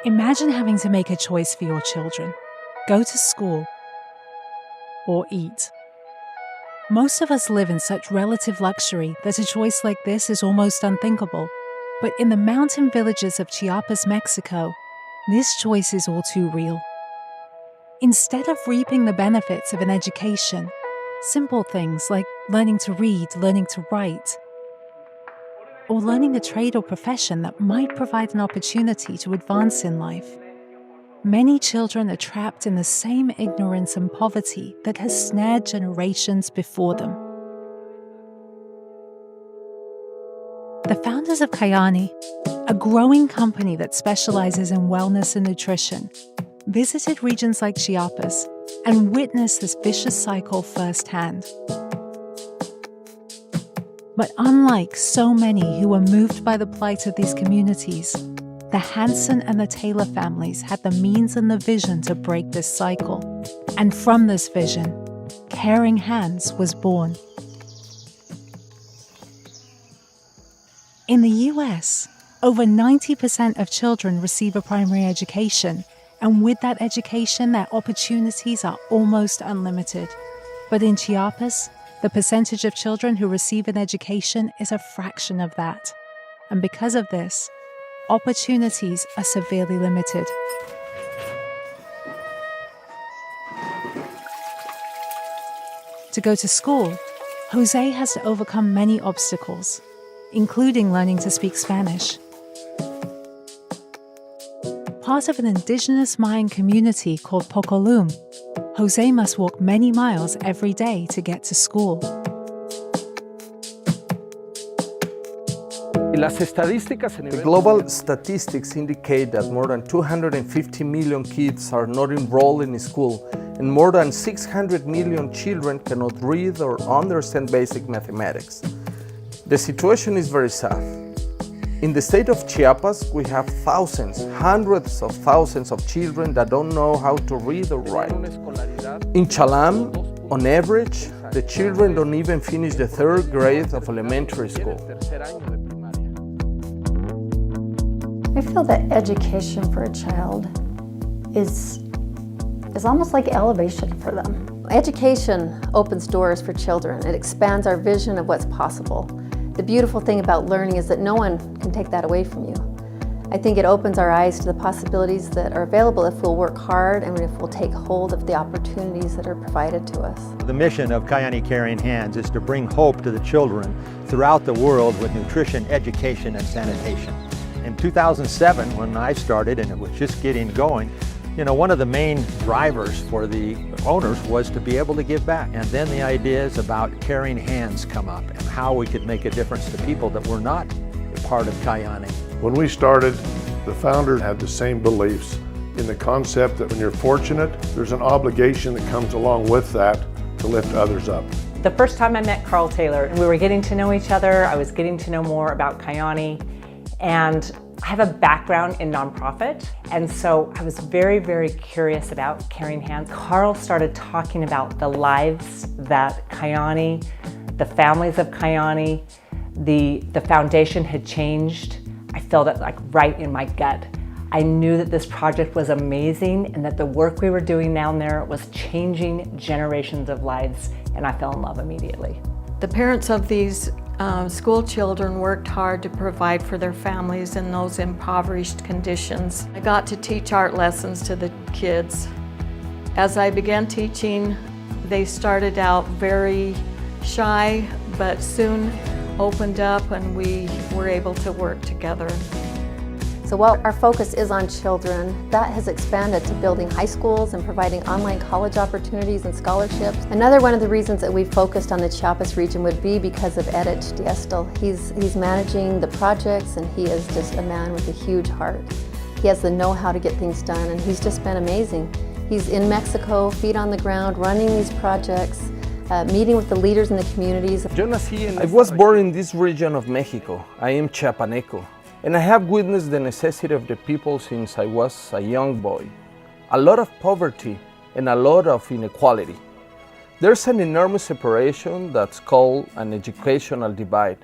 Imagine having to make a choice for your children: go to school or eat. Most of us live in such relative luxury that a choice like this is almost unthinkable. But in the mountain villages of Chiapas, Mexico, this choice is all too real. Instead of reaping the benefits of an education, simple things like learning to read, learning to write, or learning a trade or profession that might provide an opportunity to advance in life, many children are trapped in the same ignorance and poverty that has snared generations before them. The founders of Kyäni, a growing company that specializes in wellness and nutrition, visited regions like Chiapas and witnessed this vicious cycle firsthand. But unlike so many who were moved by the plight of these communities, the Hansen and the Taylor families had the means and the vision to break this cycle. And from this vision, Caring Hands was born. In the US, over 90% of children receive a primary education, and with that education, their opportunities are almost unlimited. But in Chiapas, the percentage of children who receive an education is a fraction of that. And because of this, opportunities are severely limited. To go to school, Jose has to overcome many obstacles, including learning to speak Spanish. Part of an indigenous Mayan community called Pocolum, Jose must walk many miles every day to get to school. The global statistics indicate that more than 250 million kids are not enrolled in school, and more than 600 million children cannot read or understand basic mathematics. The situation is very sad. In the state of Chiapas, we have thousands, hundreds of thousands of children that don't know how to read or write. In Chalam, on average, the children don't even finish the 3rd grade of elementary school. I feel that education for a child is almost like elevation for them. Education opens doors for children. It expands our vision of what's possible. The beautiful thing about learning is that no one can take that away from you. I think it opens our eyes to the possibilities that are available if we'll work hard and if we'll take hold of the opportunities that are provided to us. The mission of Kyäni Caring Hands is to bring hope to the children throughout the world with nutrition, education, and sanitation. In 2007, when I started and it was just getting going, one of the main drivers for the owners was to be able to give back. And then the ideas about caring hands come up and how we could make a difference to people that were not a part of Kyäni. When we started, the founders had the same beliefs in the concept that when you're fortunate, there's an obligation that comes along with that to lift others up. The first time I met Carl Taylor, we were getting to know each other. I was getting to know more about Kyäni, and I have a background in nonprofit, and so I was very, very curious about Caring Hands. Carl started talking about the lives that Kyäni, the families of Kyäni, the foundation had changed. I felt it like right in my gut. I knew that this project was amazing and that the work we were doing down there was changing generations of lives, and I fell in love immediately. The parents of these school children worked hard to provide for their families in those impoverished conditions. I got to teach art lessons to the kids. As I began teaching, they started out very shy, but soon opened up and we were able to work together. So while our focus is on children, that has expanded to building high schools and providing online college opportunities and scholarships. Another one of the reasons that we focused on the Chiapas region would be because of Erich Diestel. He's managing the projects, and he is just a man with a huge heart. He has the know-how to get things done, and he's just been amazing. He's in Mexico, feet on the ground, running these projects, meeting with the leaders in the communities. I was born in this region of Mexico. I am Chiapaneco. And I have witnessed the necessity of the people since I was a young boy. A lot of poverty and a lot of inequality. There's an enormous separation that's called an educational divide.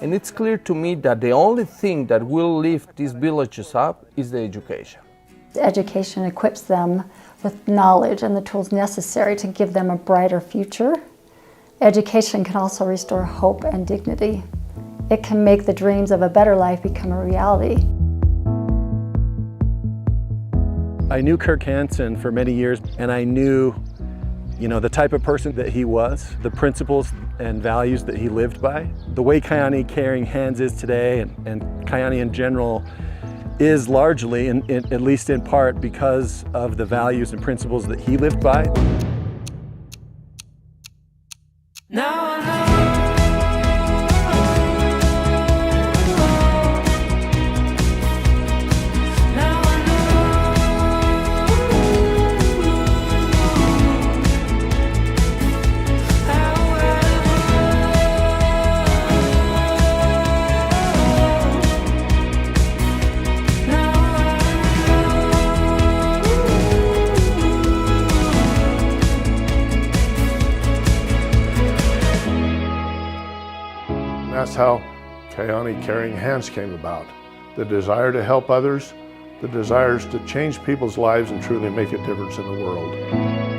And it's clear to me that the only thing that will lift these villages up is the education. Education equips them with knowledge and the tools necessary to give them a brighter future. Education can also restore hope and dignity. It can make the dreams of a better life become a reality. I knew Kirk Hansen for many years, and I knew, the type of person that he was, the principles and values that he lived by. The way Kyäni Caring Hands is today, and Kyäni in general, is largely, at least in part, because of the values and principles that he lived by. That's how Kyäni Caring Hands came about. The desire to help others, the desires to change people's lives and truly make a difference in the world.